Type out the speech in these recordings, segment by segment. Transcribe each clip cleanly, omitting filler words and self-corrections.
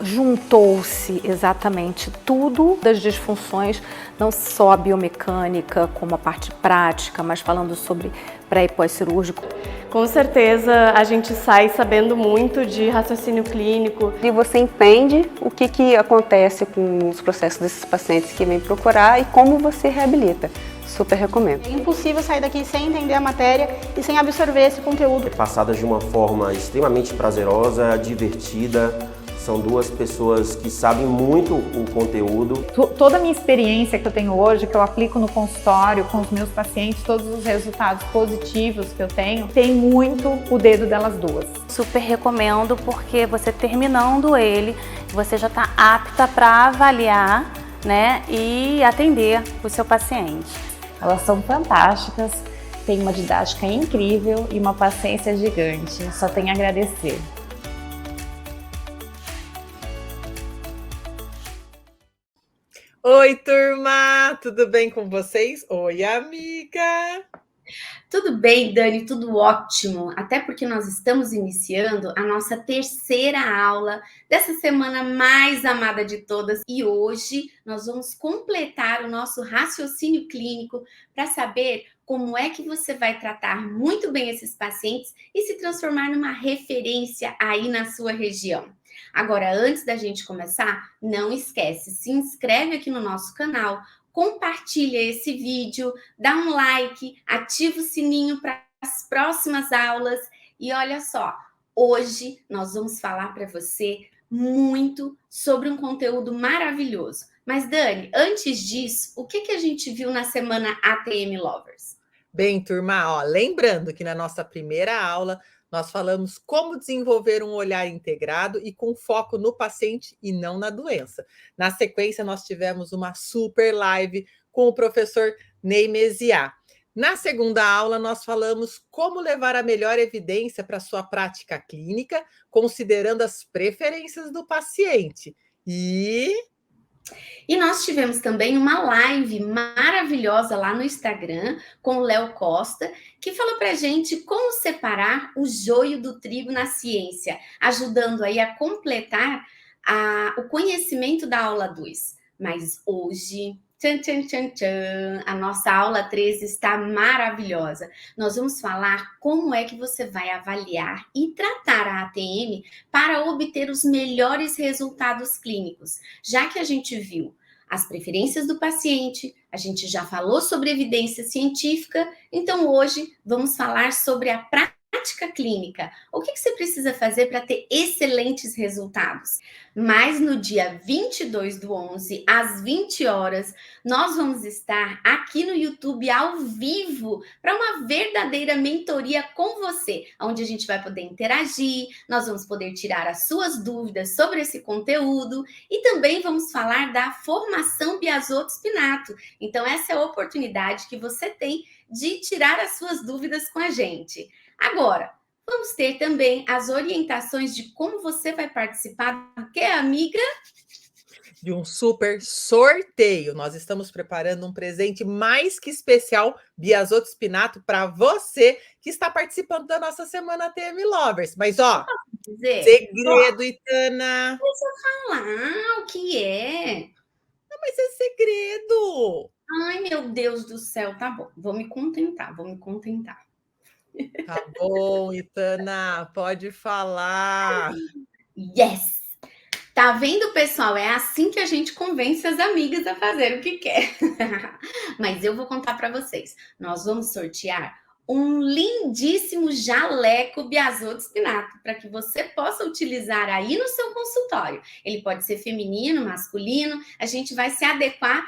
juntou-se exatamente tudo das disfunções, não só a biomecânica, como a parte prática, mas falando sobre pré e pós-cirúrgico. Com certeza a gente sai sabendo muito de raciocínio clínico. E você entende o que acontece com os processos desses pacientes que vêm procurar e como você reabilita. Super recomendo. É impossível sair daqui sem entender a matéria e sem absorver esse conteúdo. Passadas de uma forma extremamente prazerosa, divertida. São duas pessoas que sabem muito o conteúdo. Toda a minha experiência que eu tenho hoje, que eu aplico no consultório com os meus pacientes, todos os resultados positivos que eu tenho, tem muito o dedo delas duas. Super recomendo, porque você terminando ele, você já está apta para avaliar, né, e atender o seu paciente. Elas são fantásticas, têm uma didática incrível e uma paciência gigante. Só tenho a agradecer. Oi, turma! Tudo bem com vocês? Oi, amiga! Tudo bem, Dani, tudo ótimo. Até porque nós estamos iniciando a nossa terceira aula dessa semana mais amada de todas. E hoje nós vamos completar o nosso raciocínio clínico para saber como é que você vai tratar muito bem esses pacientes e se transformar numa referência aí na sua região. Agora, antes da gente começar, não esquece, se inscreve aqui no nosso canal, compartilha esse vídeo, dá um like, ativa o sininho para as próximas aulas. E olha só, hoje nós vamos falar para você muito sobre um conteúdo maravilhoso. Mas, Dani, antes disso, o que a gente viu na semana ATM Lovers? Bem, turma, ó, lembrando que na nossa primeira aula nós falamos como desenvolver um olhar integrado e com foco no paciente e não na doença. Na sequência, nós tivemos uma super live com o professor Ney Mesiá. Na segunda aula, nós falamos como levar a melhor evidência para a sua prática clínica, considerando as preferências do paciente. E nós tivemos também uma live maravilhosa lá no Instagram com o Léo Costa, que falou pra gente como separar o joio do trigo na ciência, ajudando aí a completar o conhecimento da aula 2. Mas hoje, a nossa aula 3 está maravilhosa. Nós vamos falar como é que você vai avaliar e tratar a ATM para obter os melhores resultados clínicos. Já que a gente viu as preferências do paciente, a gente já falou sobre evidência científica, então hoje vamos falar sobre a prática clínica. O que você precisa fazer para ter excelentes resultados? Mas no dia 22/11, às 20 horas, nós vamos estar aqui no YouTube ao vivo para uma verdadeira mentoria com você, onde a gente vai poder interagir, nós vamos poder tirar as suas dúvidas sobre esse conteúdo e também vamos falar da formação Biasotto-Spinato. Então, essa é a oportunidade que você tem de tirar as suas dúvidas com a gente. Agora, vamos ter também as orientações de como você vai participar do que, amiga? De um super sorteio. Nós estamos preparando um presente mais que especial, Biasotto-Spinato, para você que está participando da nossa semana ATM Lovers. Mas, ó, segredo, Itana. Deixa eu falar o que é. Não, mas é segredo. Ai, meu Deus do céu, tá bom. Vou me contentar. Tá bom, Itana, pode falar. Yes! Tá vendo, pessoal? É assim que a gente convence as amigas a fazer o que quer. Mas eu vou contar para vocês. Nós vamos sortear um lindíssimo jaleco Biasotto-Spinato para que você possa utilizar aí no seu consultório. Ele pode ser feminino, masculino, a gente vai se adequar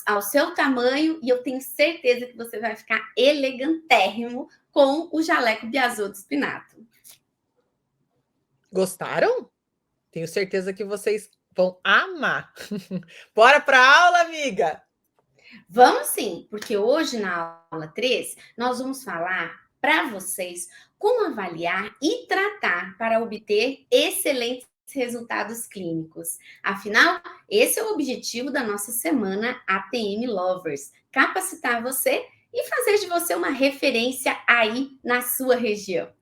ao seu tamanho e eu tenho certeza que você vai ficar elegantérrimo com o jaleco Biasotto-Spinato. Gostaram? Tenho certeza que vocês vão amar. Bora para a aula, amiga? Vamos sim, porque hoje na aula 3 nós vamos falar para vocês como avaliar e tratar para obter excelentes resultados clínicos. Afinal, esse é o objetivo da nossa semana ATM Lovers, capacitar você e fazer de você uma referência aí na sua região.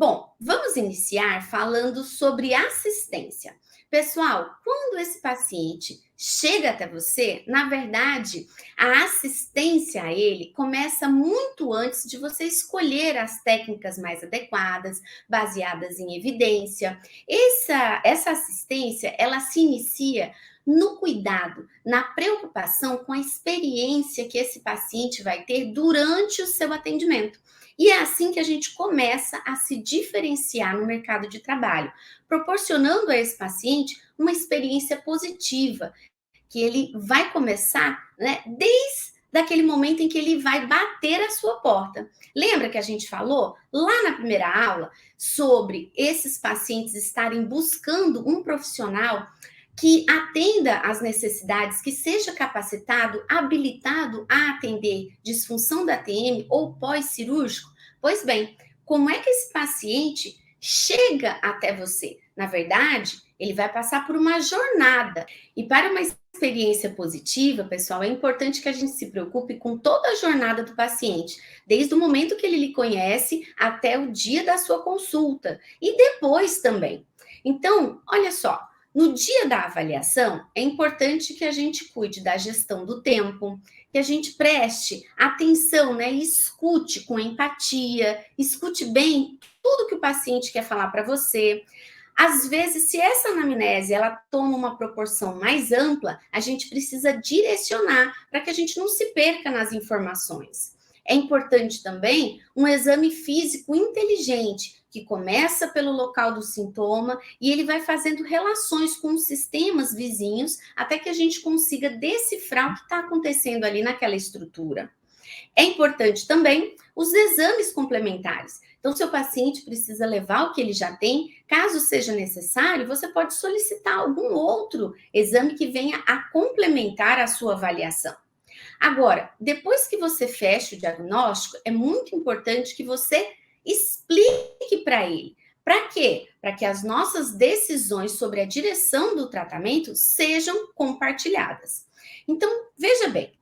Bom, vamos iniciar falando sobre assistência. Pessoal, quando esse paciente chega até você, na verdade, a assistência a ele começa muito antes de você escolher as técnicas mais adequadas, baseadas em evidência. Essa assistência, ela se inicia no cuidado, na preocupação com a experiência que esse paciente vai ter durante o seu atendimento. E é assim que a gente começa a se diferenciar no mercado de trabalho, proporcionando a esse paciente uma experiência positiva, que ele vai começar, né, desde aquele momento em que ele vai bater a sua porta. Lembra que a gente falou lá na primeira aula sobre esses pacientes estarem buscando um profissional que atenda às necessidades, que seja capacitado, habilitado a atender disfunção da TM ou pós-cirúrgico? Pois bem, como é que esse paciente chega até você? Na verdade, ele vai passar por uma jornada. E para uma experiência positiva, pessoal, é importante que a gente se preocupe com toda a jornada do paciente, desde o momento que ele lhe conhece até o dia da sua consulta e depois também. Então, olha só, no dia da avaliação, é importante que a gente cuide da gestão do tempo, que a gente preste atenção, né? E escute com empatia, escute bem tudo que o paciente quer falar para você. Às vezes, se essa anamnese ela toma uma proporção mais ampla, a gente precisa direcionar para que a gente não se perca nas informações. É importante também um exame físico inteligente, que começa pelo local do sintoma e ele vai fazendo relações com os sistemas vizinhos até que a gente consiga decifrar o que está acontecendo ali naquela estrutura. É importante também os exames complementares. Então, seu paciente precisa levar o que ele já tem. Caso seja necessário, você pode solicitar algum outro exame que venha a complementar a sua avaliação. Agora, depois que você fecha o diagnóstico, é muito importante que você explique para ele. Para quê? Para que as nossas decisões sobre a direção do tratamento sejam compartilhadas. Então, veja bem,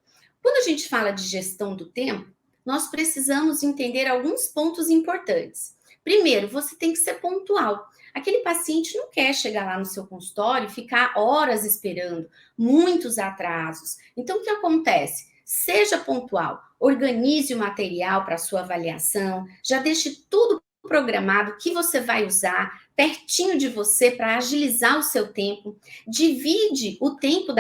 quando a gente fala de gestão do tempo, nós precisamos entender alguns pontos importantes. Primeiro, você tem que ser pontual. Aquele paciente não quer chegar lá no seu consultório e ficar horas esperando, muitos atrasos. Então, o que acontece? Seja pontual, organize o material para a sua avaliação, já deixe tudo programado que você vai usar pertinho de você para agilizar o seu tempo. Divide o tempo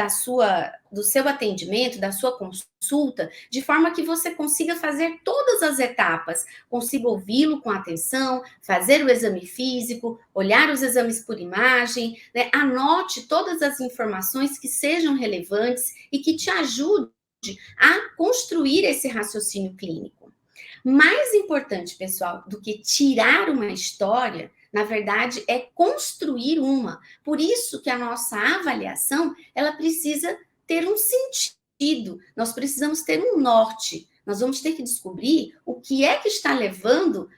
do seu atendimento, da sua consulta, de forma que você consiga fazer todas as etapas, consiga ouvi-lo com atenção, fazer o exame físico, olhar os exames por imagem, né? Anote todas as informações que sejam relevantes e que te ajudem a construir esse raciocínio clínico. Mais importante, pessoal, do que tirar uma história, na verdade, é construir uma. Por isso que a nossa avaliação, ela precisa ter um sentido. Nós precisamos ter um norte. Nós vamos ter que descobrir o que é que está levando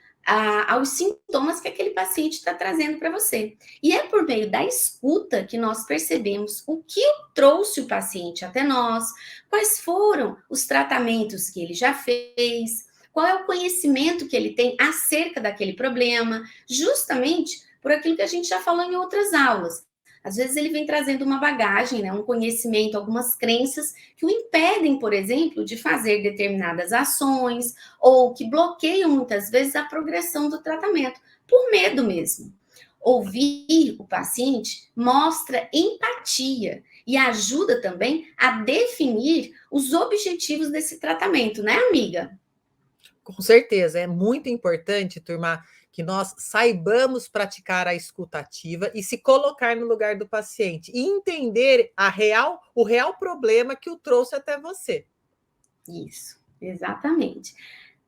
aos sintomas que aquele paciente está trazendo para você. E é por meio da escuta que nós percebemos o que trouxe o paciente até nós, quais foram os tratamentos que ele já fez, qual é o conhecimento que ele tem acerca daquele problema, justamente por aquilo que a gente já falou em outras aulas. Às vezes ele vem trazendo uma bagagem, né, um conhecimento, algumas crenças que o impedem, por exemplo, de fazer determinadas ações ou que bloqueiam muitas vezes a progressão do tratamento, por medo mesmo. Ouvir o paciente mostra empatia e ajuda também a definir os objetivos desse tratamento, né, amiga? Com certeza, é muito importante, turma, que nós saibamos praticar a escuta ativa e se colocar no lugar do paciente e entender o real problema que o trouxe até você. Isso, exatamente.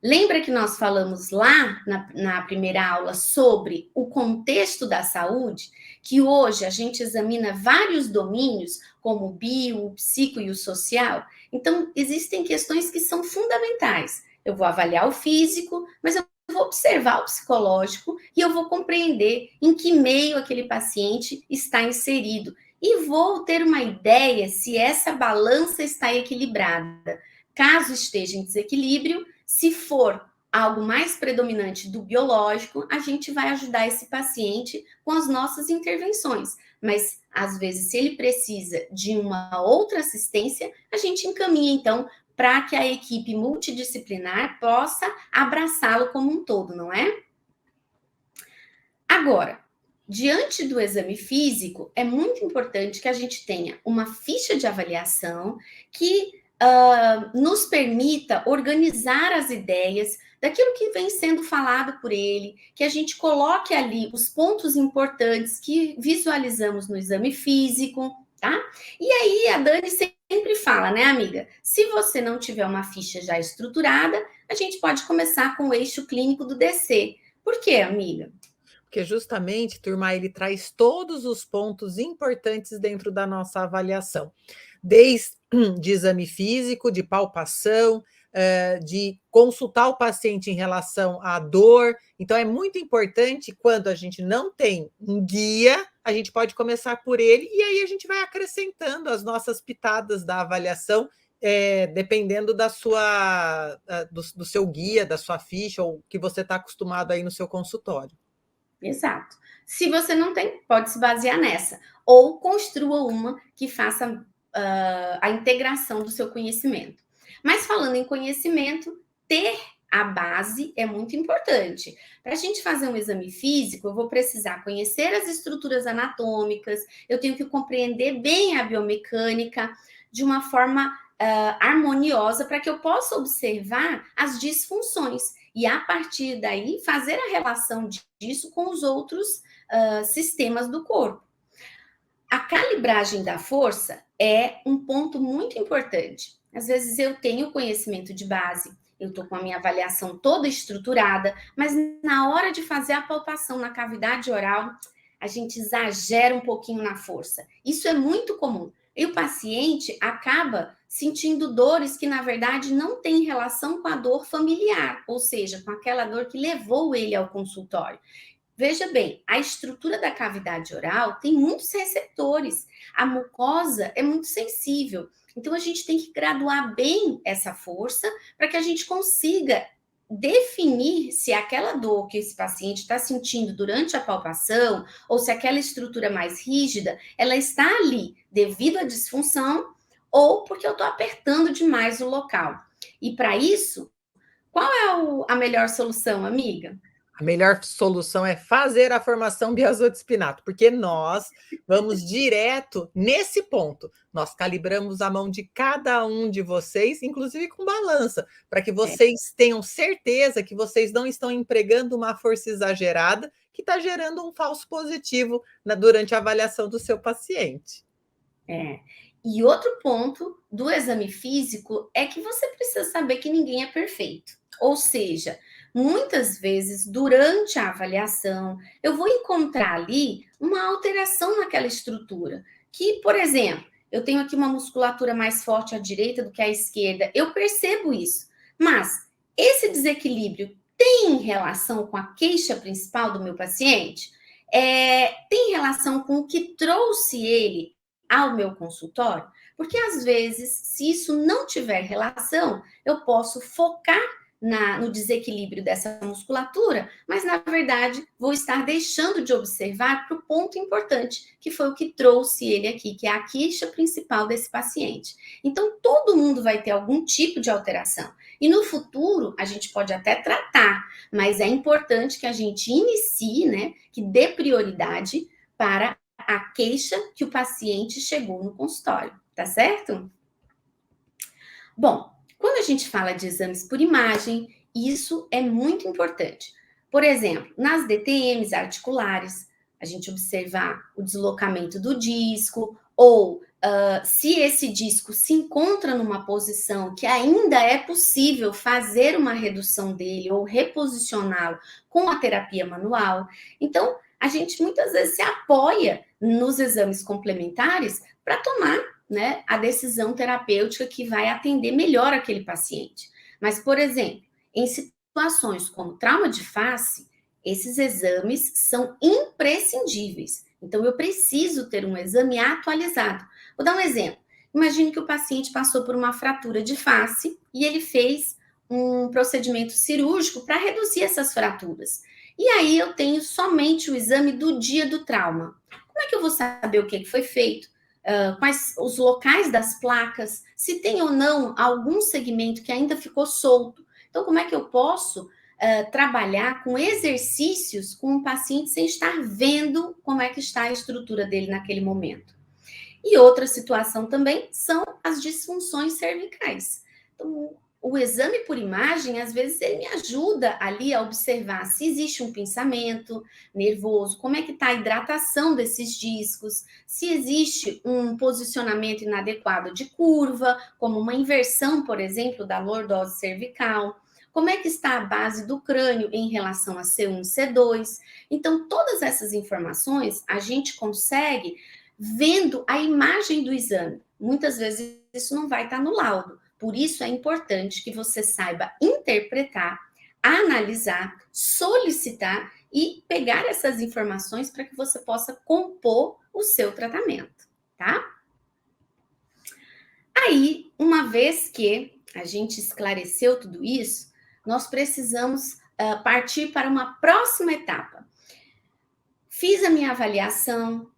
Lembra que nós falamos lá na primeira aula sobre o contexto da saúde? Que hoje a gente examina vários domínios, como o bio, o psico e o social. Então, existem questões que são fundamentais. Eu vou avaliar o físico, mas eu vou observar o psicológico e eu vou compreender em que meio aquele paciente está inserido. E vou ter uma ideia se essa balança está equilibrada. Caso esteja em desequilíbrio, se for algo mais predominante do biológico, a gente vai ajudar esse paciente com as nossas intervenções. Mas, às vezes, se ele precisa de uma outra assistência, a gente encaminha, então, para que a equipe multidisciplinar possa abraçá-lo como um todo, não é? Agora, diante do exame físico, é muito importante que a gente tenha uma ficha de avaliação que nos permita organizar as ideias daquilo que vem sendo falado por ele, que a gente coloque ali os pontos importantes que visualizamos no exame físico, tá? E aí a Dani sempre fala, né, amiga? Se você não tiver uma ficha já estruturada, a gente pode começar com o eixo clínico do DC. Por quê, amiga? Porque justamente, turma, ele traz todos os pontos importantes dentro da nossa avaliação. Desde de exame físico, de palpação, de consultar o paciente em relação à dor. Então, é muito importante, quando a gente não tem um guia, a gente pode começar por ele, e aí a gente vai acrescentando as nossas pitadas da avaliação, dependendo da sua, do seu guia, da sua ficha, ou que você está acostumado aí no seu consultório. Exato. Se você não tem, pode se basear nessa. Ou construa uma que faça a integração do seu conhecimento. Mas falando em conhecimento, ter a base é muito importante. Para a gente fazer um exame físico, eu vou precisar conhecer as estruturas anatômicas, eu tenho que compreender bem a biomecânica de uma forma harmoniosa para que eu possa observar as disfunções e, a partir daí, fazer a relação disso com os outros sistemas do corpo. A calibragem da força é um ponto muito importante. Às vezes eu tenho conhecimento de base, eu estou com a minha avaliação toda estruturada, mas na hora de fazer a palpação na cavidade oral, a gente exagera um pouquinho na força. Isso é muito comum. E o paciente acaba sentindo dores que, na verdade, não têm relação com a dor familiar, ou seja, com aquela dor que levou ele ao consultório. Veja bem, a estrutura da cavidade oral tem muitos receptores, a mucosa é muito sensível, então a gente tem que graduar bem essa força para que a gente consiga definir se aquela dor que esse paciente está sentindo durante a palpação, ou se aquela estrutura mais rígida, ela está ali devido à disfunção, ou porque eu estou apertando demais o local. E para isso, qual é a melhor solução, amiga? A melhor solução é fazer a formação biazoto-espinato, porque nós vamos direto nesse ponto. Nós calibramos a mão de cada um de vocês, inclusive com balança, para que vocês tenham certeza que vocês não estão empregando uma força exagerada que está gerando um falso positivo durante a avaliação do seu paciente. E outro ponto do exame físico é que você precisa saber que ninguém é perfeito. Ou seja, muitas vezes, durante a avaliação, eu vou encontrar ali uma alteração naquela estrutura. Que, por exemplo, eu tenho aqui uma musculatura mais forte à direita do que à esquerda. Eu percebo isso. Mas esse desequilíbrio tem relação com a queixa principal do meu paciente? Tem relação com o que trouxe ele ao meu consultório? Porque, às vezes, se isso não tiver relação, eu posso focar no desequilíbrio dessa musculatura, mas, na verdade, vou estar deixando de observar para o ponto importante, que foi o que trouxe ele aqui, que é a queixa principal desse paciente. Então, todo mundo vai ter algum tipo de alteração. E no futuro, a gente pode até tratar, mas é importante que a gente inicie, né, que dê prioridade para a queixa que o paciente chegou no consultório, tá certo? Bom, quando a gente fala de exames por imagem, isso é muito importante. Por exemplo, nas DTMs articulares, a gente observar o deslocamento do disco, ou se esse disco se encontra numa posição que ainda é possível fazer uma redução dele ou reposicioná-lo com a terapia manual. Então, a gente muitas vezes se apoia nos exames complementares para tomar, né, a decisão terapêutica que vai atender melhor aquele paciente. Mas, por exemplo, em situações como trauma de face, esses exames são imprescindíveis. Então, eu preciso ter um exame atualizado. Vou dar um exemplo. Imagine que o paciente passou por uma fratura de face e ele fez um procedimento cirúrgico para reduzir essas fraturas. E aí eu tenho somente o exame do dia do trauma. Como é que eu vou saber o que foi feito? Quais os locais das placas? Se tem ou não algum segmento que ainda ficou solto. Então, como é que eu posso trabalhar com exercícios com o paciente sem estar vendo como é que está a estrutura dele naquele momento? E outra situação também são as disfunções cervicais. Então, o exame por imagem, às vezes, ele me ajuda ali a observar se existe um pinçamento nervoso, como é que está a hidratação desses discos, se existe um posicionamento inadequado de curva, como uma inversão, por exemplo, da lordose cervical, como é que está a base do crânio em relação a C1 e C2. Então, todas essas informações a gente consegue vendo a imagem do exame. Muitas vezes isso não vai estar no laudo. Por isso é importante que você saiba interpretar, analisar, solicitar e pegar essas informações para que você possa compor o seu tratamento, tá? Aí, uma vez que a gente esclareceu tudo isso, nós precisamos partir para uma próxima etapa. Fiz a minha avaliação,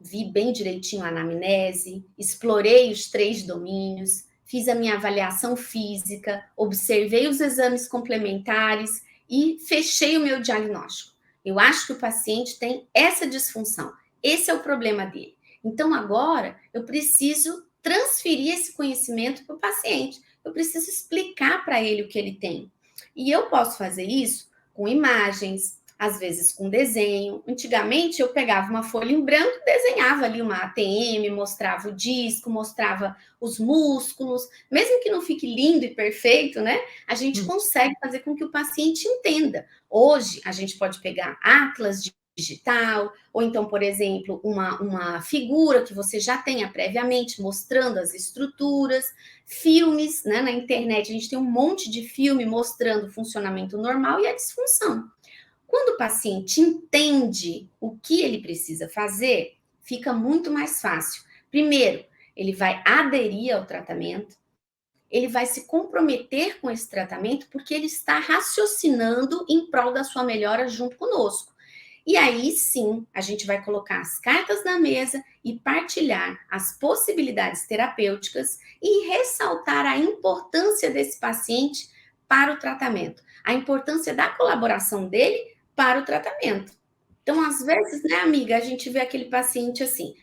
vi bem direitinho a anamnese, explorei os 3 domínios, fiz a minha avaliação física, observei os exames complementares e fechei o meu diagnóstico. Eu acho que o paciente tem essa disfunção, esse é o problema dele. Então, agora, eu preciso transferir esse conhecimento para o paciente, eu preciso explicar para ele o que ele tem. E eu posso fazer isso com imagens, às vezes com desenho. Antigamente eu pegava uma folha em branco, desenhava ali uma ATM, mostrava o disco, mostrava os músculos, mesmo que não fique lindo e perfeito, né? A gente consegue fazer com que o paciente entenda. Hoje a gente pode pegar atlas digital, ou então, por exemplo, uma figura que você já tenha previamente mostrando as estruturas, filmes, né? Na internet a gente tem um monte de filme mostrando o funcionamento normal e a disfunção. Quando o paciente entende o que ele precisa fazer, fica muito mais fácil. Primeiro, ele vai aderir ao tratamento, ele vai se comprometer com esse tratamento porque ele está raciocinando em prol da sua melhora junto conosco. E aí sim, a gente vai colocar as cartas na mesa e partilhar as possibilidades terapêuticas e ressaltar a importância desse paciente para o tratamento, a importância da colaboração dele para o tratamento. Então, às vezes, né, amiga, a gente vê aquele paciente assim,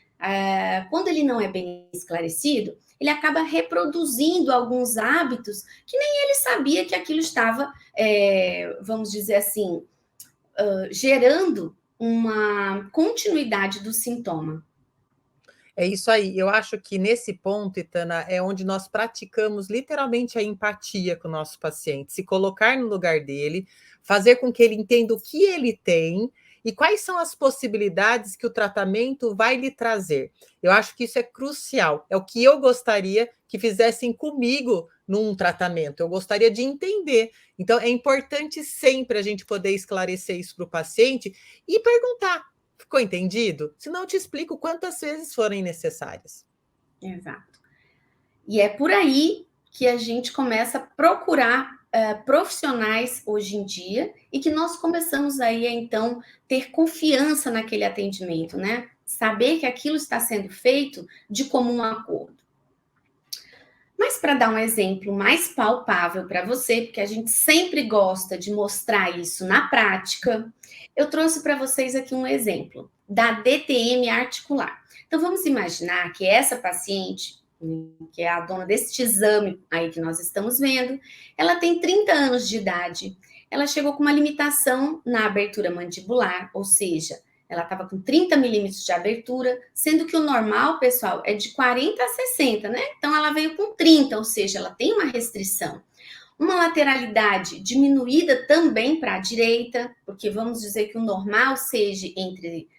quando ele não é bem esclarecido, ele acaba reproduzindo alguns hábitos que nem ele sabia que aquilo estava, vamos dizer assim, gerando uma continuidade do sintoma. É isso aí. Eu acho que nesse ponto, Itana, é onde nós praticamos literalmente a empatia com o nosso paciente, se colocar no lugar dele, fazer com que ele entenda o que ele tem e quais são as possibilidades que o tratamento vai lhe trazer. Eu acho que isso é crucial. É o que eu gostaria que fizessem comigo num tratamento. Eu gostaria de entender. Então, é importante sempre a gente poder esclarecer isso para o paciente e perguntar: ficou entendido? Senão eu te explico quantas vezes forem necessárias. Exato. E é por aí que a gente começa a procurar profissionais hoje em dia e que nós começamos aí a, então, ter confiança naquele atendimento, né? Saber que aquilo está sendo feito de comum acordo. Mas para dar um exemplo mais palpável para você, porque a gente sempre gosta de mostrar isso na prática, eu trouxe para vocês aqui um exemplo da DTM articular. Então vamos imaginar que essa paciente, que é a dona deste exame aí que nós estamos vendo, ela tem 30 anos de idade, ela chegou com uma limitação na abertura mandibular, ou seja, ela estava com 30 milímetros de abertura, sendo que o normal, pessoal, é de 40 a 60, né? Então, ela veio com 30, ou seja, ela tem uma restrição. Uma lateralidade diminuída também para a direita, porque vamos dizer que o normal seja entre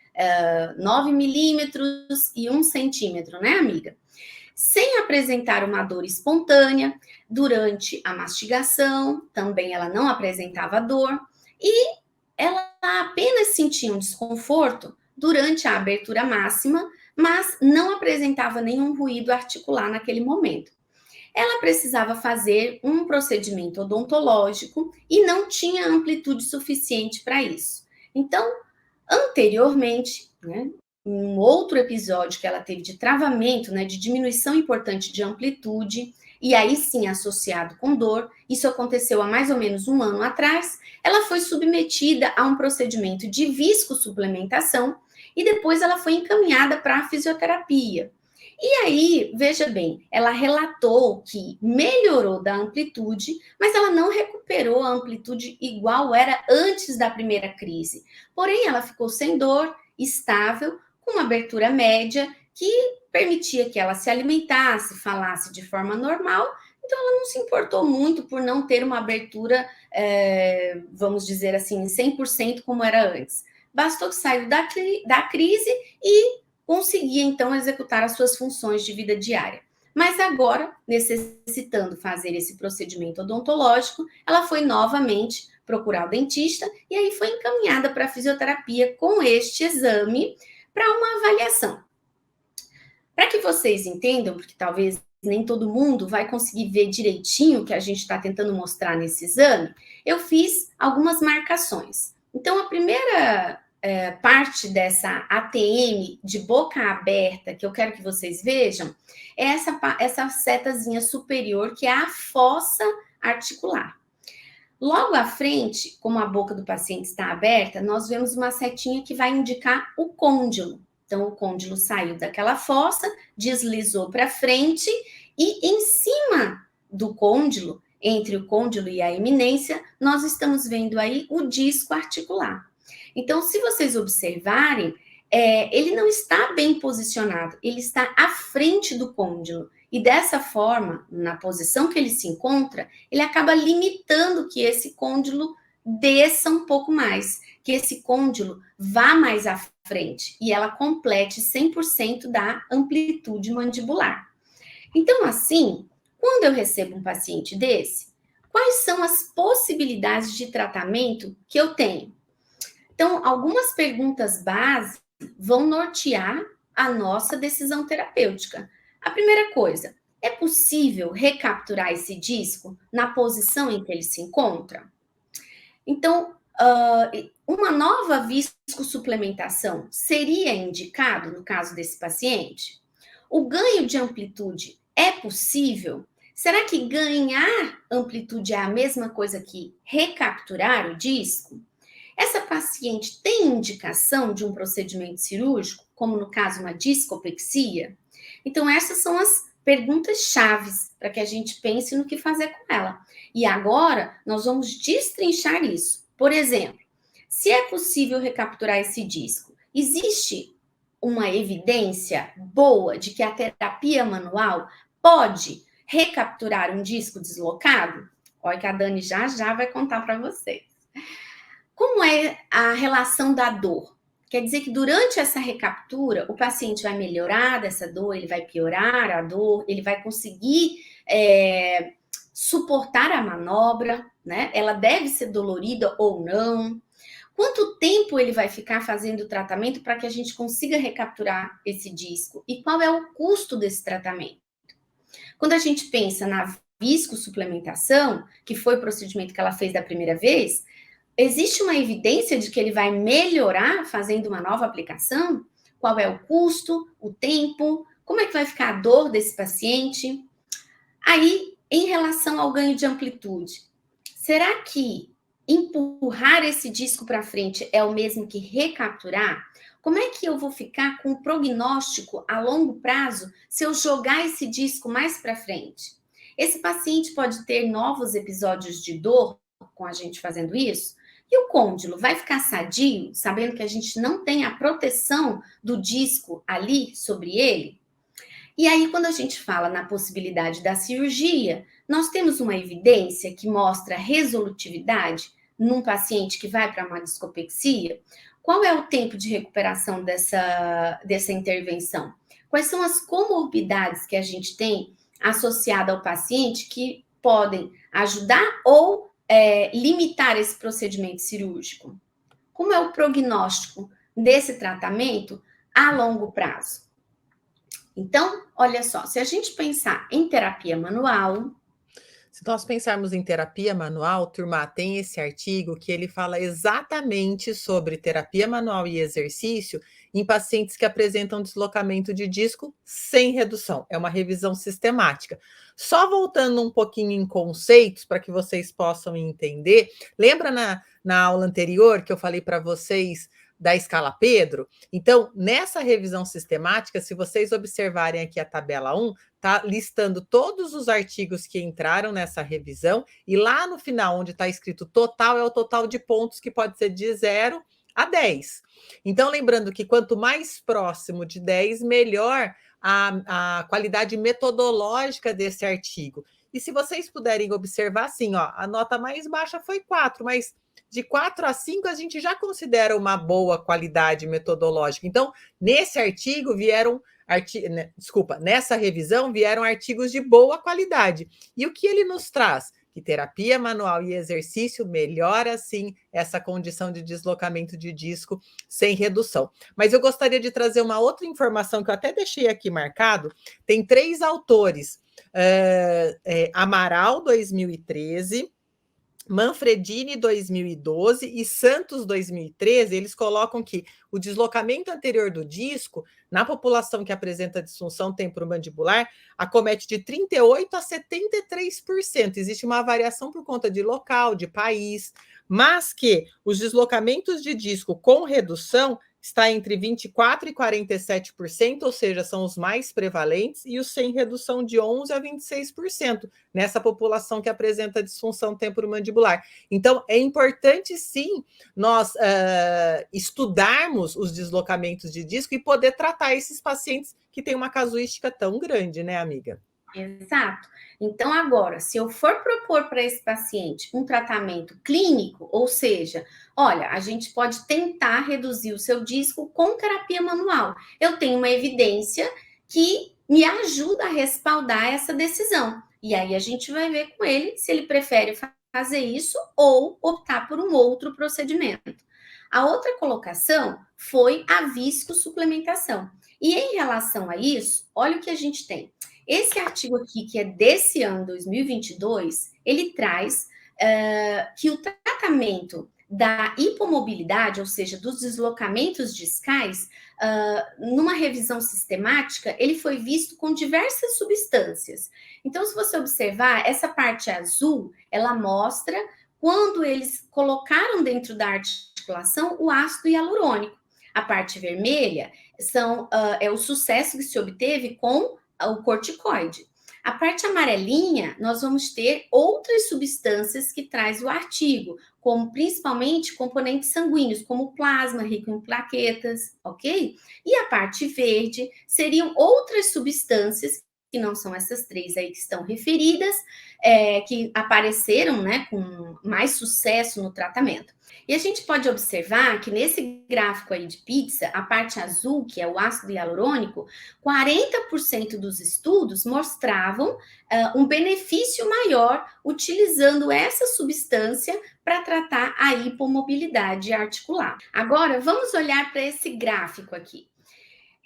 9 milímetros e 1 centímetro, né, amiga? Sem apresentar uma dor espontânea, durante a mastigação, também ela não apresentava dor, e ela apenas sentia um desconforto durante a abertura máxima, mas não apresentava nenhum ruído articular naquele momento. ela precisava fazer um procedimento odontológico e não tinha amplitude suficiente para isso. Então, anteriormente, né, em um outro episódio que ela teve de travamento, né, de diminuição importante de amplitude, e aí sim associado com dor, isso aconteceu há mais ou menos 1 ano atrás, ela foi submetida a um procedimento de viscosuplementação e depois ela foi encaminhada para a fisioterapia. E aí, veja bem, ela relatou que melhorou da amplitude, mas ela não recuperou a amplitude igual era antes da primeira crise. Porém, ela ficou sem dor, estável, com uma abertura média, que permitia que ela se alimentasse, falasse de forma normal. Então, ela não se importou muito por não ter uma abertura, vamos dizer assim, 100% como era antes. Bastou que saiu da crise e conseguia, então, executar as suas funções de vida diária. Mas agora, necessitando fazer esse procedimento odontológico, ela foi novamente procurar o dentista e aí foi encaminhada para a fisioterapia com este exame para uma avaliação. Para que vocês entendam, porque talvez nem todo mundo vai conseguir ver direitinho o que a gente está tentando mostrar nesse exame, eu fiz algumas marcações. Então, a primeira parte dessa ATM de boca aberta que eu quero que vocês vejam é essa setazinha superior, que é a fossa articular. Logo à frente, como a boca do paciente está aberta, nós vemos uma setinha que vai indicar o côndilo. Então, o côndilo saiu daquela fossa, deslizou para frente e em cima do côndilo, entre o côndilo e a eminência, nós estamos vendo aí o disco articular. Então, se vocês observarem, ele não está bem posicionado, ele está à frente do côndilo. E dessa forma, na posição que ele se encontra, ele acaba limitando que esse côndilo desça um pouco mais, que esse côndilo vá mais à frente e ela complete 100% da amplitude mandibular. Então, assim, quando eu recebo um paciente desse, quais são as possibilidades de tratamento que eu tenho? Então, algumas perguntas básicas vão nortear a nossa decisão terapêutica. A primeira coisa, é possível recapturar esse disco na posição em que ele se encontra? Então, uma nova viscosuplementação seria indicado no caso desse paciente? O ganho de amplitude é possível? Será que ganhar amplitude é a mesma coisa que recapturar o disco? Essa paciente tem indicação de um procedimento cirúrgico, como no caso uma discopexia? Então, essas são as perguntas chaves para que a gente pense no que fazer com ela. E agora, nós vamos destrinchar isso. Por exemplo, se é possível recapturar esse disco, existe uma evidência boa de que a terapia manual pode recapturar um disco deslocado? Olha que a Dani já vai contar para vocês. Como é a relação da dor? Quer dizer que durante essa recaptura, o paciente vai melhorar dessa dor, ele vai piorar a dor, ele vai conseguir suportar a manobra, né? Ela deve ser dolorida ou não. Quanto tempo ele vai ficar fazendo o tratamento para que a gente consiga recapturar esse disco? E qual é o custo desse tratamento? Quando a gente pensa na viscosuplementação, que foi o procedimento que ela fez da primeira vez, existe uma evidência de que ele vai melhorar fazendo uma nova aplicação? Qual é o custo, o tempo? Como é que vai ficar a dor desse paciente? Aí, em relação ao ganho de amplitude, será que empurrar esse disco para frente é o mesmo que recapturar? Como é que eu vou ficar com o prognóstico a longo prazo se eu jogar esse disco mais para frente? Esse paciente pode ter novos episódios de dor com a gente fazendo isso? E o côndilo vai ficar sadio, sabendo que a gente não tem a proteção do disco ali sobre ele? E aí, quando a gente fala na possibilidade da cirurgia, nós temos uma evidência que mostra resolutividade num paciente que vai para uma discopexia? Qual é o tempo de recuperação dessa intervenção? Quais são as comorbidades que a gente tem associada ao paciente que podem ajudar ou limitar esse procedimento cirúrgico? Como é o prognóstico desse tratamento a longo prazo? Então, olha só, se a gente pensar em terapia manual, Se nós pensarmos em terapia manual, turma, tem esse artigo que ele fala exatamente sobre terapia manual e exercício em pacientes que apresentam deslocamento de disco sem redução. É uma revisão sistemática. Só voltando um pouquinho em conceitos para que vocês possam entender, lembra na aula anterior que eu falei para vocês da escala Pedro? Então, nessa revisão sistemática, se vocês observarem aqui a tabela 1, está listando todos os artigos que entraram nessa revisão, e lá no final, onde está escrito total, é o total de pontos, que pode ser de 0 a 10. Então, lembrando que quanto mais próximo de 10, melhor a qualidade metodológica desse artigo. E se vocês puderem observar, assim, ó, a nota mais baixa foi 4, mas de 4 a 5 a gente já considera uma boa qualidade metodológica. Então, nesse artigo vieram nessa revisão vieram artigos de boa qualidade. E o que ele nos traz? Que terapia manual e exercício melhora, sim, essa condição de deslocamento de disco sem redução. Mas eu gostaria de trazer uma outra informação que eu até deixei aqui marcado. Tem 3 autores, Amaral, 2013, Manfredini, 2012 e Santos, 2013, eles colocam que o deslocamento anterior do disco, na população que apresenta disfunção temporomandibular, acomete de 38% a 73%. Existe uma variação por conta de local, de país, mas que os deslocamentos de disco com redução está entre 24% e 47%, ou seja, são os mais prevalentes, e os sem redução de 11% a 26%, nessa população que apresenta disfunção temporomandibular. Então, é importante, sim, nós estudarmos os deslocamentos de disco e poder tratar esses pacientes que têm uma casuística tão grande, né, amiga? Exato. Então, agora, se eu for propor para esse paciente um tratamento clínico, ou seja, olha, a gente pode tentar reduzir o seu disco com terapia manual. Eu tenho uma evidência que me ajuda a respaldar essa decisão. E aí a gente vai ver com ele se ele prefere fazer isso ou optar por um outro procedimento. A outra colocação foi a viscosuplementação. E em relação a isso, olha o que a gente tem. Esse artigo aqui, que é desse ano, 2022, ele traz que o tratamento da hipomobilidade, ou seja, dos deslocamentos discais, numa revisão sistemática, ele foi visto com diversas substâncias. Então, se você observar, essa parte azul, ela mostra quando eles colocaram dentro da articulação o ácido hialurônico. A parte vermelha é o sucesso que se obteve com o corticoide. A parte amarelinha, nós vamos ter outras substâncias que traz o artigo, como principalmente componentes sanguíneos, como plasma rico em plaquetas, ok? E a parte verde seriam outras substâncias, que não são essas 3 aí que estão referidas, que apareceram, né, com mais sucesso no tratamento. E a gente pode observar que nesse gráfico aí de pizza, a parte azul, que é o ácido hialurônico, 40% dos estudos mostravam um benefício maior utilizando essa substância para tratar a hipomobilidade articular. Agora, vamos olhar para esse gráfico aqui.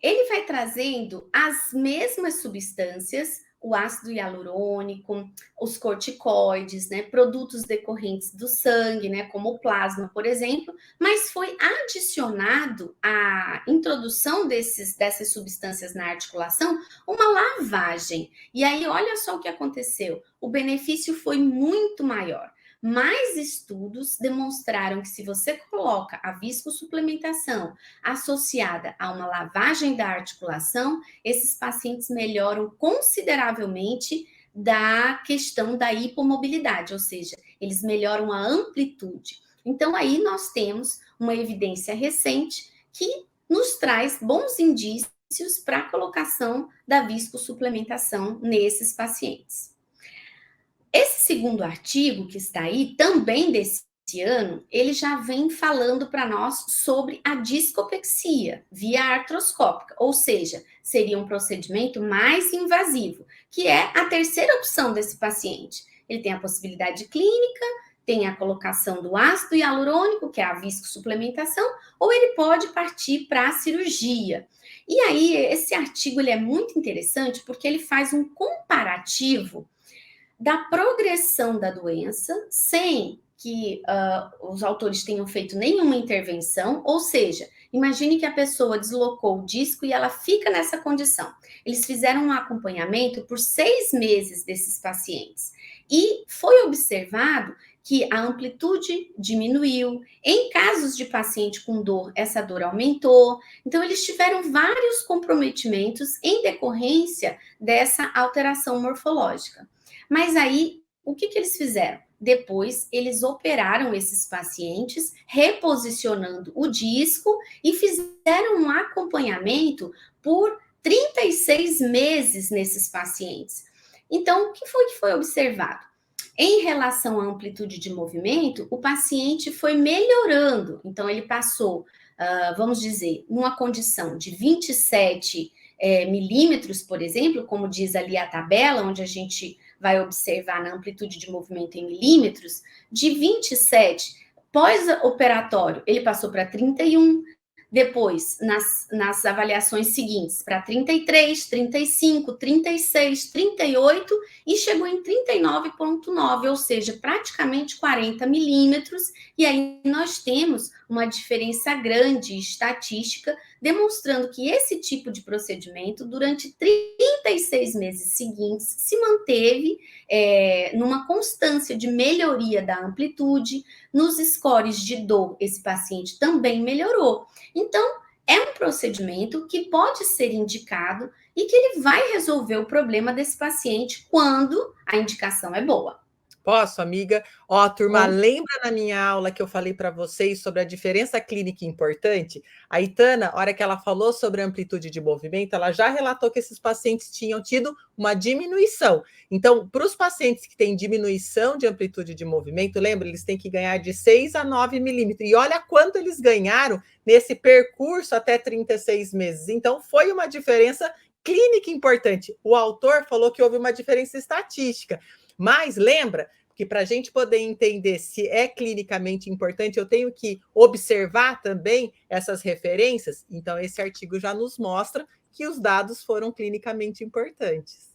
Ele vai trazendo as mesmas substâncias, o ácido hialurônico, os corticoides, né, produtos decorrentes do sangue, né, como o plasma, por exemplo, mas foi adicionado à introdução dessas substâncias na articulação uma lavagem. E aí, olha só o que aconteceu. O benefício foi muito maior. Mais estudos demonstraram que se você coloca a viscosuplementação associada a uma lavagem da articulação, esses pacientes melhoram consideravelmente da questão da hipomobilidade, ou seja, eles melhoram a amplitude. Então, aí nós temos uma evidência recente que nos traz bons indícios para a colocação da viscosuplementação nesses pacientes. Esse segundo artigo que está aí, também desse ano, ele já vem falando para nós sobre a discopexia via artroscópica, ou seja, seria um procedimento mais invasivo, que é a terceira opção desse paciente. Ele tem a possibilidade clínica, tem a colocação do ácido hialurônico, que é a viscosuplementação, ou ele pode partir para a cirurgia. E aí, esse artigo ele é muito interessante porque ele faz um comparativo da progressão da doença sem que os autores tenham feito nenhuma intervenção, ou seja, imagine que a pessoa deslocou o disco e ela fica nessa condição. Eles fizeram um acompanhamento por 6 meses desses pacientes e foi observado que a amplitude diminuiu. Em casos de paciente com dor, essa dor aumentou. Então, eles tiveram vários comprometimentos em decorrência dessa alteração morfológica. Mas aí, o que eles fizeram? Depois, eles operaram esses pacientes, reposicionando o disco e fizeram um acompanhamento por 36 meses nesses pacientes. Então, o que foi observado? Em relação à amplitude de movimento, o paciente foi melhorando. Então, ele passou, vamos dizer, numa condição de 27 milímetros, por exemplo, como diz ali a tabela, onde a gente vai observar na amplitude de movimento em milímetros, de 27, pós-operatório, ele passou para 31, depois, nas avaliações seguintes, para 33, 35, 36, 38 e chegou em 39,9, ou seja, praticamente 40 milímetros. E aí nós temos uma diferença grande estatística, demonstrando que esse tipo de procedimento, durante 36 meses seguintes, se manteve numa constância de melhoria da amplitude. Nos scores de dor, esse paciente também melhorou. Então, é um procedimento que pode ser indicado e que ele vai resolver o problema desse paciente quando a indicação é boa. Posso, amiga? Ó, turma, lembra na minha aula que eu falei para vocês sobre a diferença clínica importante? A Itana, a hora que ela falou sobre a amplitude de movimento, ela já relatou que esses pacientes tinham tido uma diminuição. Então, para os pacientes que têm diminuição de amplitude de movimento, lembra, eles têm que ganhar de 6 a 9 milímetros. E olha quanto eles ganharam nesse percurso até 36 meses. Então, foi uma diferença clínica importante. O autor falou que houve uma diferença estatística. Mas lembra que para a gente poder entender se é clinicamente importante, eu tenho que observar também essas referências. Então, esse artigo já nos mostra que os dados foram clinicamente importantes.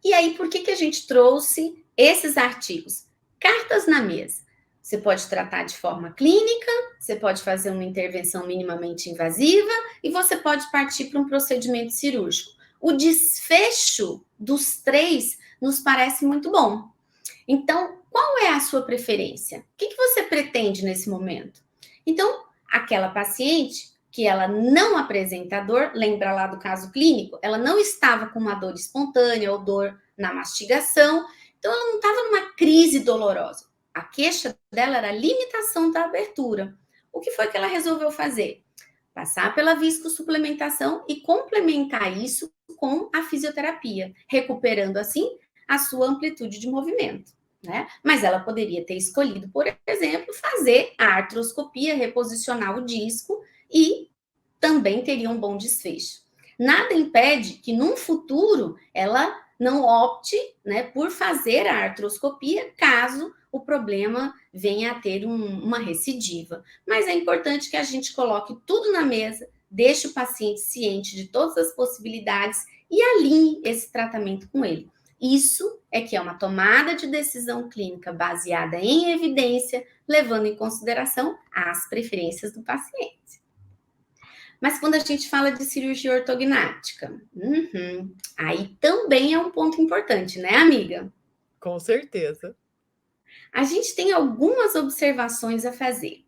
E aí, por que a gente trouxe esses artigos? Cartas na mesa. Você pode tratar de forma clínica, você pode fazer uma intervenção minimamente invasiva e você pode partir para um procedimento cirúrgico. O desfecho dos 3 nos parece muito bom. Então, qual é a sua preferência? O que você pretende nesse momento? Então, aquela paciente que ela não apresenta dor, lembra lá do caso clínico, ela não estava com uma dor espontânea ou dor na mastigação, então ela não estava numa crise dolorosa. A queixa dela era a limitação da abertura. O que foi que ela resolveu fazer? Passar pela viscosuplementação e complementar isso com a fisioterapia, recuperando assim a sua amplitude de movimento, né? Mas ela poderia ter escolhido, por exemplo, fazer a artroscopia, reposicionar o disco e também teria um bom desfecho. Nada impede que, num futuro, ela não opte, né, por fazer a artroscopia, caso o problema venha a ter uma recidiva. Mas é importante que a gente coloque tudo na mesa, deixe o paciente ciente de todas as possibilidades e alinhe esse tratamento com ele. Isso é que é uma tomada de decisão clínica baseada em evidência, levando em consideração as preferências do paciente. Mas quando a gente fala de cirurgia ortognática, aí também é um ponto importante, né, amiga? Com certeza. A gente tem algumas observações a fazer.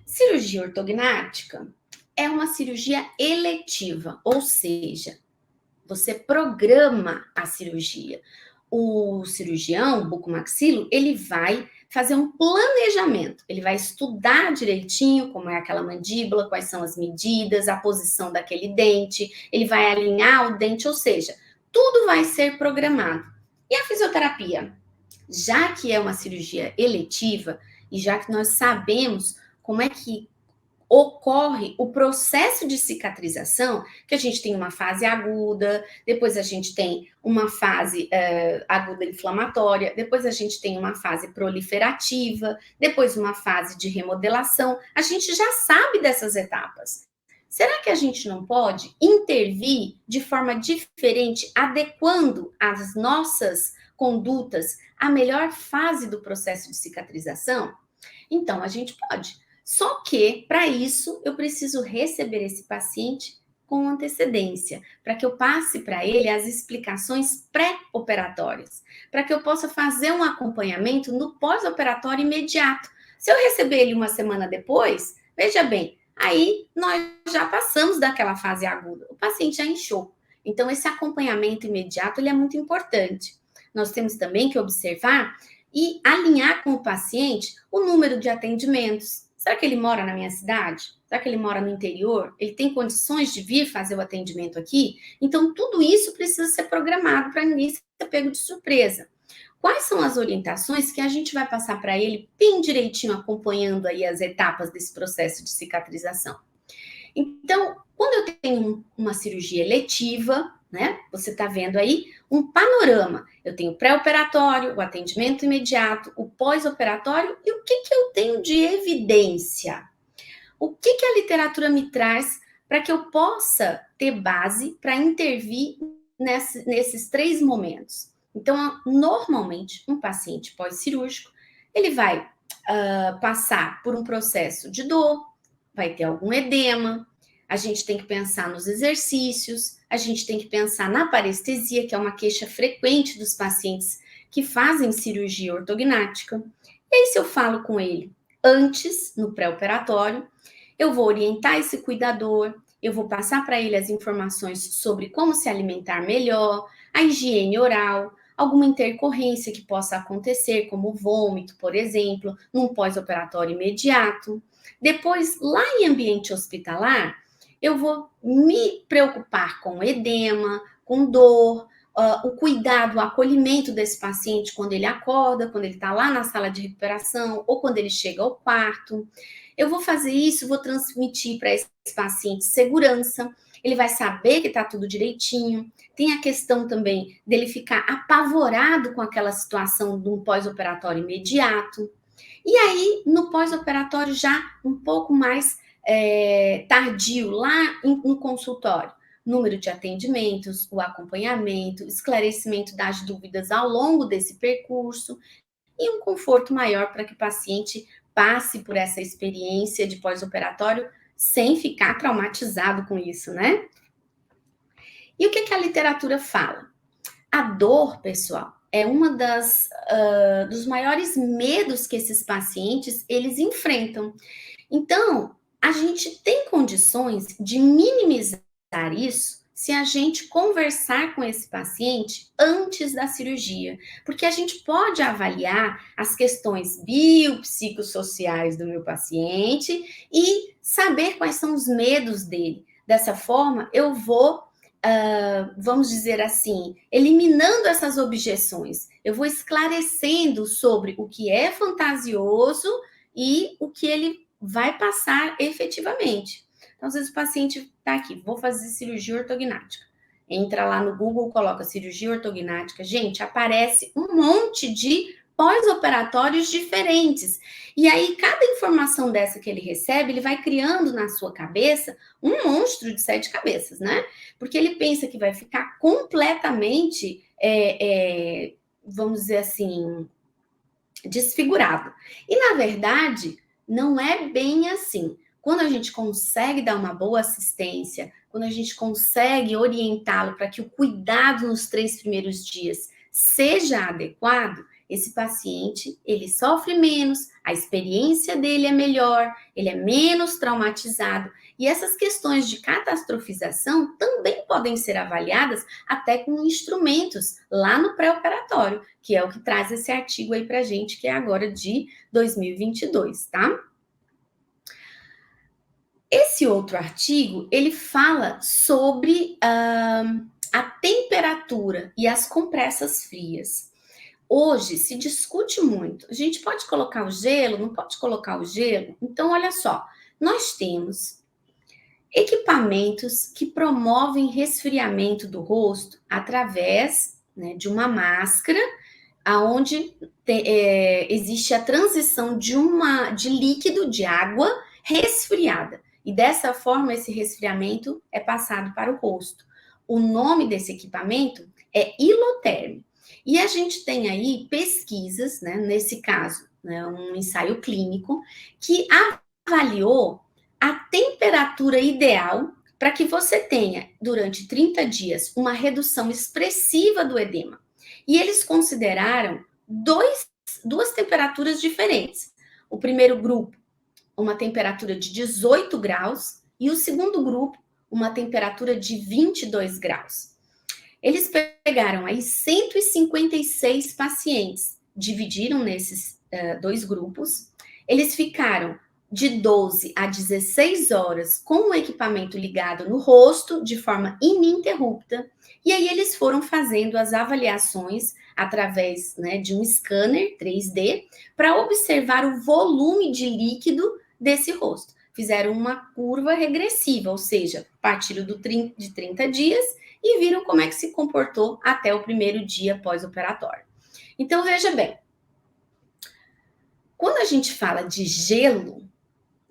Cirurgia ortognática é uma cirurgia eletiva, ou seja, você programa a cirurgia. O cirurgião bucomaxilo, ele vai fazer um planejamento, ele vai estudar direitinho como é aquela mandíbula, quais são as medidas, a posição daquele dente, ele vai alinhar o dente, ou seja, tudo vai ser programado. E a fisioterapia? Já que é uma cirurgia eletiva e já que nós sabemos como é que ocorre o processo de cicatrização, que a gente tem uma fase aguda, depois a gente tem uma fase aguda inflamatória, depois a gente tem uma fase proliferativa, depois uma fase de remodelação. A gente já sabe dessas etapas. Será que a gente não pode intervir de forma diferente, adequando as nossas condutas à melhor fase do processo de cicatrização? Então, a gente pode. Só que, para isso, eu preciso receber esse paciente com antecedência, para que eu passe para ele as explicações pré-operatórias, para que eu possa fazer um acompanhamento no pós-operatório imediato. Se eu receber ele uma semana depois, veja bem, aí nós já passamos daquela fase aguda, o paciente já inchou. Então, esse acompanhamento imediato ele é muito importante. Nós temos também que observar e alinhar com o paciente o número de atendimentos. Será que ele mora na minha cidade? Será que ele mora no interior? Ele tem condições de vir fazer o atendimento aqui? Então, tudo isso precisa ser programado para ninguém ser pego de surpresa. Quais são as orientações que a gente vai passar para ele bem direitinho, acompanhando aí as etapas desse processo de cicatrização? Então, quando eu tenho uma cirurgia eletiva, né? Você está vendo aí um panorama. Eu tenho o pré-operatório, o atendimento imediato, o pós-operatório e o que eu tenho de evidência? O que a literatura me traz para que eu possa ter base para intervir nesses 3 momentos? Então, normalmente, um paciente pós-cirúrgico, ele vai passar por um processo de dor, vai ter algum edema, a gente tem que pensar nos exercícios, a gente tem que pensar na parestesia, que é uma queixa frequente dos pacientes que fazem cirurgia ortognática. E aí, se eu falo com ele antes, no pré-operatório, eu vou orientar esse cuidador, eu vou passar para ele as informações sobre como se alimentar melhor, a higiene oral, alguma intercorrência que possa acontecer, como vômito, por exemplo, num pós-operatório imediato. Depois, lá em ambiente hospitalar, eu vou me preocupar com edema, com dor, o cuidado, o acolhimento desse paciente quando ele acorda, quando ele está lá na sala de recuperação ou quando ele chega ao quarto. Eu vou fazer isso, vou transmitir para esse paciente segurança, ele vai saber que está tudo direitinho. Tem a questão também dele ficar apavorado com aquela situação de um pós-operatório imediato. E aí, no pós-operatório já um pouco mais tardio, lá no consultório, número de atendimentos, o acompanhamento, esclarecimento das dúvidas ao longo desse percurso e um conforto maior para que o paciente passe por essa experiência de pós-operatório sem ficar traumatizado com isso, né? E o que a literatura fala? A dor, pessoal, é uma dos maiores medos que esses pacientes, eles enfrentam. Então, a gente tem condições de minimizar isso se a gente conversar com esse paciente antes da cirurgia, porque a gente pode avaliar as questões biopsicossociais do meu paciente e saber quais são os medos dele. Dessa forma, eu vou, vamos dizer assim, eliminando essas objeções. Eu vou esclarecendo sobre o que é fantasioso e o que ele vai passar efetivamente. Então, às vezes o paciente está aqui, vou fazer cirurgia ortognática. Entra lá no Google, coloca cirurgia ortognática. Gente, aparece um monte de pós-operatórios diferentes. E aí, cada informação dessa que ele recebe, ele vai criando na sua cabeça um monstro de 7 cabeças, né? Porque ele pensa que vai ficar completamente, vamos dizer assim, desfigurado. E, na verdade, não é bem assim. Quando a gente consegue dar uma boa assistência, quando a gente consegue orientá-lo para que o cuidado nos 3 primeiros dias seja adequado, esse paciente, ele sofre menos, a experiência dele é melhor, ele é menos traumatizado. E essas questões de catastrofização também podem ser avaliadas até com instrumentos lá no pré-operatório, que é o que traz esse artigo aí pra gente, que é agora de 2022, tá? Esse outro artigo, ele fala sobre a temperatura e as compressas frias. Hoje se discute muito, a gente pode colocar o gelo, não pode colocar o gelo? Então, olha só, nós temos equipamentos que promovem resfriamento do rosto através, né, de uma máscara, onde existe a transição de líquido, de água resfriada. E dessa forma, esse resfriamento é passado para o rosto. O nome desse equipamento é Hiloterm. E a gente tem aí pesquisas, né, nesse caso, né, um ensaio clínico, que avaliou a temperatura ideal para que você tenha, durante 30 dias, uma redução expressiva do edema. E eles consideraram duas temperaturas diferentes. O primeiro grupo, uma temperatura de 18 graus, e o segundo grupo, uma temperatura de 22 graus. Eles pegaram aí 156 pacientes, dividiram nesses dois grupos, eles ficaram de 12 a 16 horas com o equipamento ligado no rosto, de forma ininterrupta, e aí eles foram fazendo as avaliações através, né, de um scanner 3D para observar o volume de líquido desse rosto. Fizeram uma curva regressiva, ou seja, partiram de 30 dias e viram como é que se comportou até o primeiro dia pós-operatório. Então, veja bem, quando a gente fala de gelo,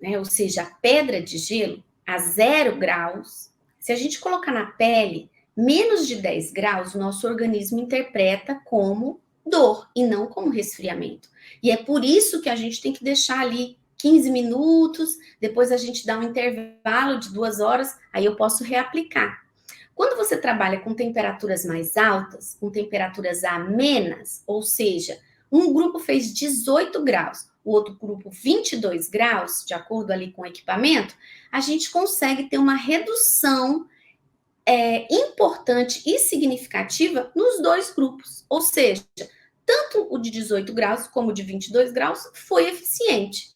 né, ou seja, a pedra de gelo, a 0 graus, se a gente colocar na pele menos de 10 graus, o nosso organismo interpreta como dor e não como resfriamento. E é por isso que a gente tem que deixar ali 15 minutos, depois a gente dá um intervalo de 2 horas, aí eu posso reaplicar. Quando você trabalha com temperaturas mais altas, com temperaturas amenas, ou seja, um grupo fez 18 graus, o outro grupo 22 graus, de acordo ali com o equipamento, a gente consegue ter uma redução importante e significativa nos dois grupos. Ou seja, tanto o de 18 graus como o de 22 graus foi eficiente.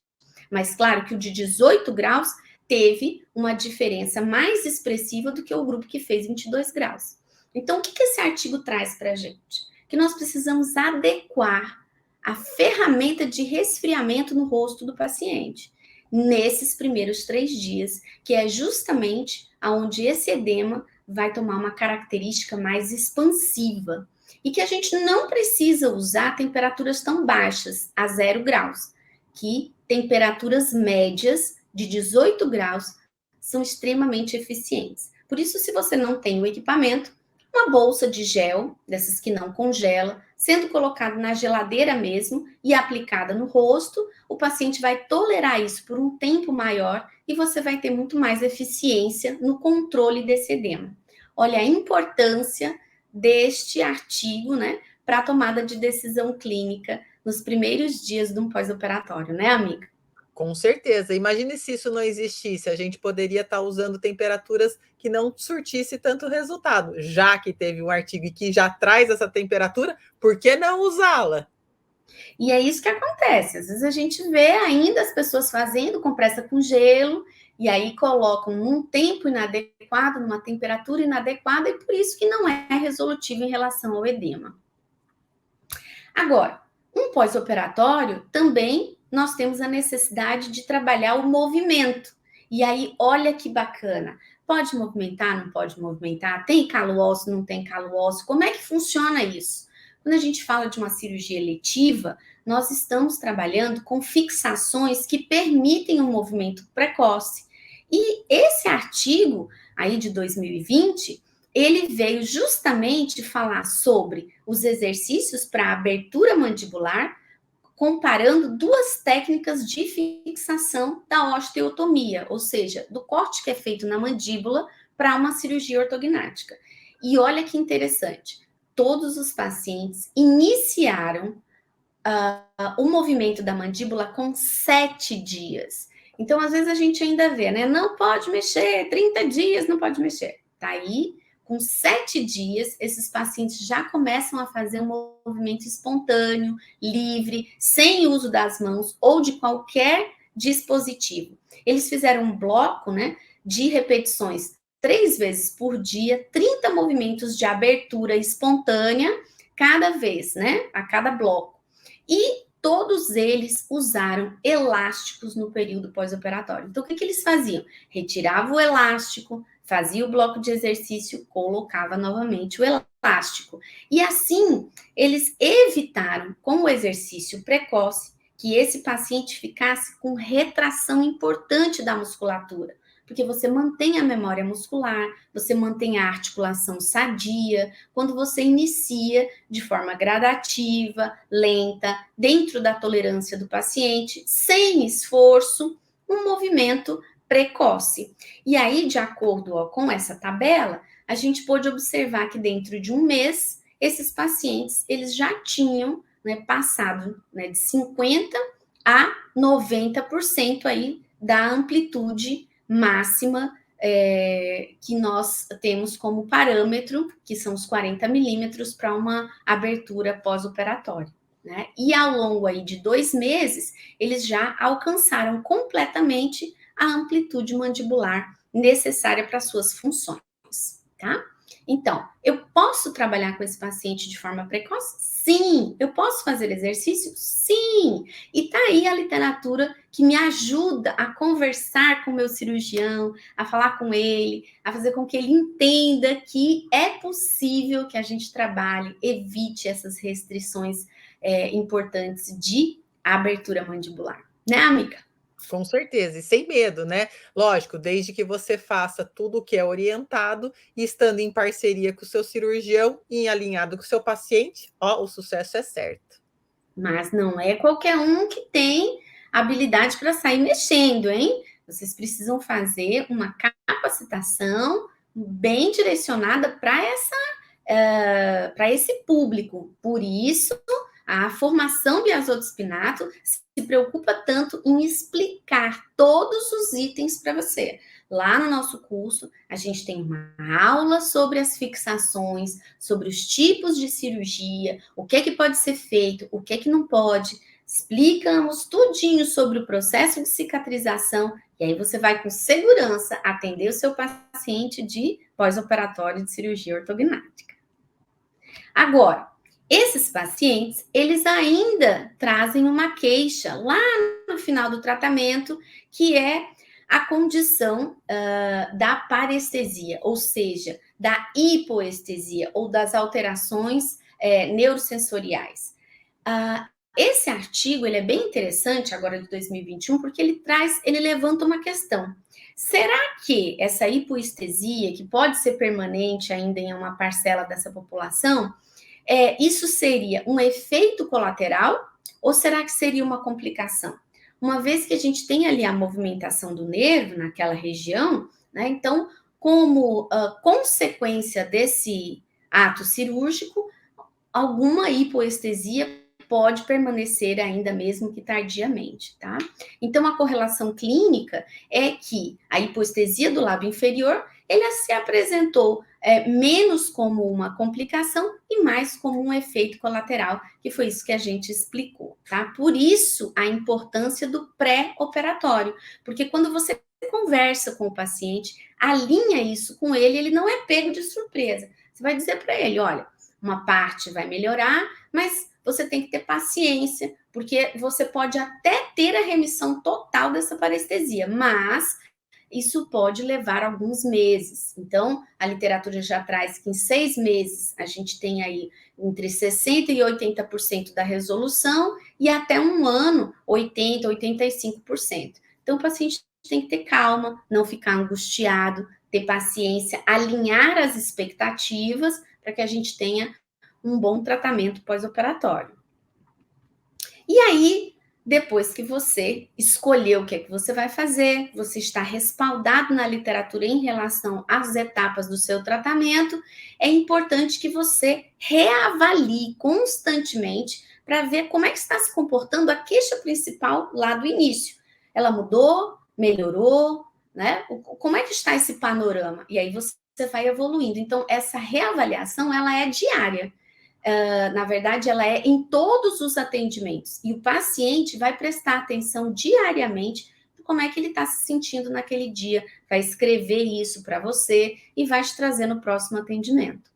Mas claro que o de 18 graus teve uma diferença mais expressiva do que o grupo que fez 22 graus. Então, o que esse artigo traz para a gente? Que nós precisamos adequar a ferramenta de resfriamento no rosto do paciente nesses primeiros 3 dias, que é justamente onde esse edema vai tomar uma característica mais expansiva. E que a gente não precisa usar temperaturas tão baixas, a 0 graus, que temperaturas médias de 18 graus são extremamente eficientes. Por isso, se você não tem o equipamento, uma bolsa de gel, dessas que não congela, sendo colocado na geladeira mesmo e aplicada no rosto, o paciente vai tolerar isso por um tempo maior e você vai ter muito mais eficiência no controle desse edema. Olha a importância deste artigo, né, para a tomada de decisão clínica nos primeiros dias de um pós-operatório, né, amiga? Com certeza. Imagine se isso não existisse, a gente poderia estar usando temperaturas que não surtisse tanto resultado. Já que teve um artigo que já traz essa temperatura, por que não usá-la? E é isso que acontece. Às vezes a gente vê ainda as pessoas fazendo compressa com gelo e aí colocam num tempo inadequado, numa temperatura inadequada, e por isso que não é resolutivo em relação ao edema. Agora, um pós-operatório também nós temos a necessidade de trabalhar o movimento. E aí, olha que bacana. Pode movimentar, não pode movimentar? Tem calo ósseo, não tem calo ósseo? Como é que funciona isso? Quando a gente fala de uma cirurgia eletiva, nós estamos trabalhando com fixações que permitem um movimento precoce. E esse artigo aí de 2020, ele veio justamente falar sobre os exercícios para abertura mandibular, comparando 2 técnicas de fixação da osteotomia, ou seja, do corte que é feito na mandíbula para uma cirurgia ortognática. E olha que interessante, todos os pacientes iniciaram o movimento da mandíbula com 7 dias. Então, às vezes a gente ainda vê, né? Não pode mexer, 30 dias não pode mexer. Tá aí, com 7 dias, esses pacientes já começam a fazer um movimento espontâneo, livre, sem uso das mãos ou de qualquer dispositivo. Eles fizeram um bloco, né, de repetições 3 vezes por dia, 30 movimentos de abertura espontânea cada vez, né, a cada bloco. E todos eles usaram elásticos no período pós-operatório. Então, o que eles faziam? Retirava o elástico, fazia o bloco de exercício, colocava novamente o elástico. E assim, eles evitaram, com o exercício precoce, que esse paciente ficasse com retração importante da musculatura, porque você mantém a memória muscular, você mantém a articulação sadia, quando você inicia de forma gradativa, lenta, dentro da tolerância do paciente, sem esforço, um movimento precoce. E aí, de acordo com essa tabela, a gente pôde observar que dentro de um mês, esses pacientes, eles já tinham, né, passado, né, de 50% a 90% aí da amplitude máxima que nós temos como parâmetro, que são os 40 milímetros para uma abertura pós-operatória, né? E ao longo aí de 2 meses, eles já alcançaram completamente a amplitude mandibular necessária para suas funções, tá? Então, eu posso trabalhar com esse paciente de forma precoce? Sim. Eu posso fazer exercício? Sim. E tá aí a literatura que me ajuda a conversar com o meu cirurgião, a falar com ele, a fazer com que ele entenda que é possível que a gente trabalhe, evite essas restrições importantes de abertura mandibular. Né, amiga? Com certeza, e sem medo, né? Lógico, desde que você faça tudo o que é orientado e estando em parceria com o seu cirurgião e alinhado com o seu paciente, ó, o sucesso é certo. Mas não é qualquer um que tem habilidade para sair mexendo, hein? Vocês precisam fazer uma capacitação bem direcionada para esse público. Por isso, a formação Biasotto-Spinato se preocupa tanto em explicar todos os itens para você. Lá no nosso curso, a gente tem uma aula sobre as fixações, sobre os tipos de cirurgia, o que pode ser feito, o que não pode. Explicamos tudinho sobre o processo de cicatrização e aí você vai com segurança atender o seu paciente de pós-operatório de cirurgia ortognática. Agora, esses pacientes, eles ainda trazem uma queixa lá no final do tratamento, que é a condição da parestesia, ou seja, da hipoestesia ou das alterações neurosensoriais. Esse artigo ele é bem interessante agora de 2021 porque ele levanta uma questão. Será que essa hipoestesia, que pode ser permanente ainda em uma parcela dessa população, isso seria um efeito colateral ou será que seria uma complicação? Uma vez que a gente tem ali a movimentação do nervo naquela região, né, então, como consequência desse ato cirúrgico, alguma hipoestesia pode permanecer ainda mesmo que tardiamente, tá? Então, a correlação clínica é que a hipoestesia do lábio inferior, ele se apresentou menos como uma complicação e mais como um efeito colateral, que foi isso que a gente explicou, tá? Por isso, a importância do pré-operatório, porque quando você conversa com o paciente, alinha isso com ele, ele não é pego de surpresa. Você vai dizer para ele, olha, uma parte vai melhorar, mas você tem que ter paciência, porque você pode até ter a remissão total dessa parestesia, mas isso pode levar alguns meses. Então, a literatura já traz que em 6 meses a gente tem aí entre 60% e 80% da resolução e até um ano, 80%, 85%. Então, o paciente tem que ter calma, não ficar angustiado, ter paciência, alinhar as expectativas para que a gente tenha um bom tratamento pós-operatório. E aí, depois que você escolheu o que é que você vai fazer, você está respaldado na literatura em relação às etapas do seu tratamento, é importante que você reavalie constantemente para ver como é que está se comportando a queixa principal lá do início. Ela mudou? Melhorou? Né? Como é que está esse panorama? E aí você vai evoluindo. Então, essa reavaliação, ela é diária. Na verdade, ela é em todos os atendimentos. E o paciente vai prestar atenção diariamente como é que ele está se sentindo naquele dia, vai escrever isso para você e vai te trazer no próximo atendimento.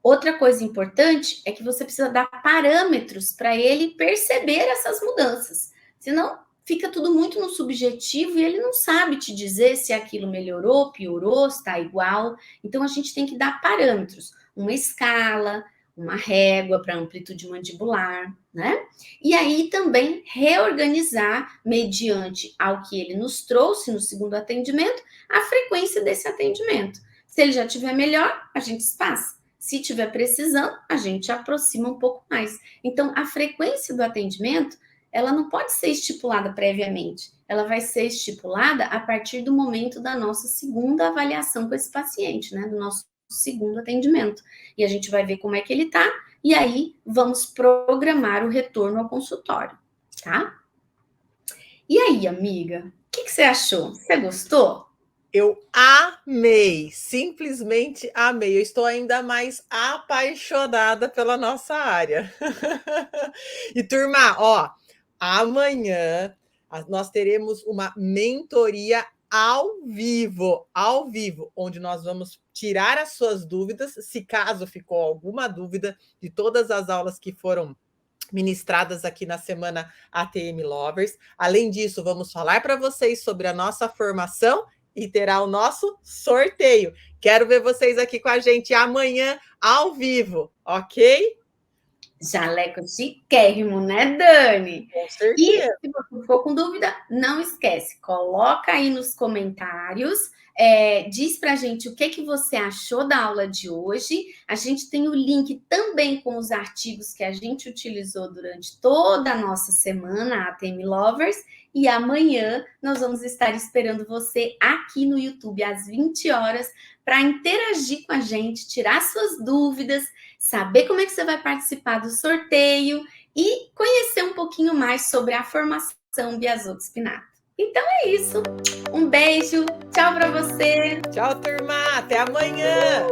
Outra coisa importante é que você precisa dar parâmetros para ele perceber essas mudanças. Senão, fica tudo muito no subjetivo e ele não sabe te dizer se aquilo melhorou, piorou, está igual. Então, a gente tem que dar parâmetros. Uma escala, uma régua para amplitude mandibular, né? E aí também reorganizar, mediante ao que ele nos trouxe no segundo atendimento, a frequência desse atendimento. Se ele já estiver melhor, a gente espaça. Se estiver precisando, a gente aproxima um pouco mais. Então, a frequência do atendimento, ela não pode ser estipulada previamente. Ela vai ser estipulada a partir do momento da nossa segunda avaliação com esse paciente, né? Do nosso segundo atendimento. E a gente vai ver como é que ele tá, e aí vamos programar o retorno ao consultório, tá? E aí, amiga, o que você achou? Você gostou? Eu amei, simplesmente amei. Eu estou ainda mais apaixonada pela nossa área. E turma, ó, amanhã nós teremos uma mentoria ao vivo, onde nós vamos tirar as suas dúvidas, se caso ficou alguma dúvida de todas as aulas que foram ministradas aqui na semana ATM Lovers. Além disso, vamos falar para vocês sobre a nossa formação e terá o nosso sorteio. Quero ver vocês aqui com a gente amanhã ao vivo, ok? Jaleco chiquérrimo, né, Dani? Com certeza. E se você ficou com dúvida, não esquece, coloca aí nos comentários, diz pra gente o que você achou da aula de hoje. A gente tem o link também com os artigos que a gente utilizou durante toda a nossa semana, a ATM Lovers, e amanhã nós vamos estar esperando você aqui no YouTube às 20 horas para interagir com a gente, tirar suas dúvidas, saber como é que você vai participar do sorteio e conhecer um pouquinho mais sobre a formação Biasotto Spinato. Então é isso. Um beijo. Tchau para você. Tchau, turma. Até amanhã.